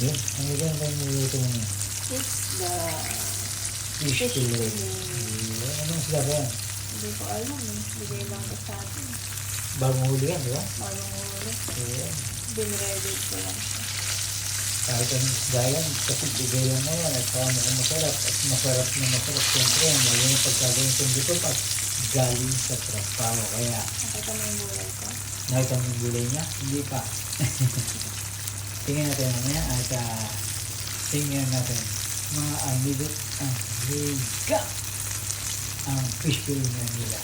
Yun, ang ganyan ba yung niluluto mo niya? Isda. Fish fillet. Anong isda ba yan? Hindi ko alam eh. Bigay lang ko sa atin. Bagong huli yan, di ba? Bagong ulo. Ayan. Binready ko lang siya. Kahit anong isda yan, kasi bigay lang na yan at saka mukhang masarap. At masarap na masarap siyempre yan. Lalo na pagkagawin kong dito at galing sa trabaho. Kaya, Nakita mo yung gulay ko? nakita mo yung gulay niya? Hindi pa. Tingnan natin mamaya at tingnan natin mga amidot ang liga ang fish fillet nila.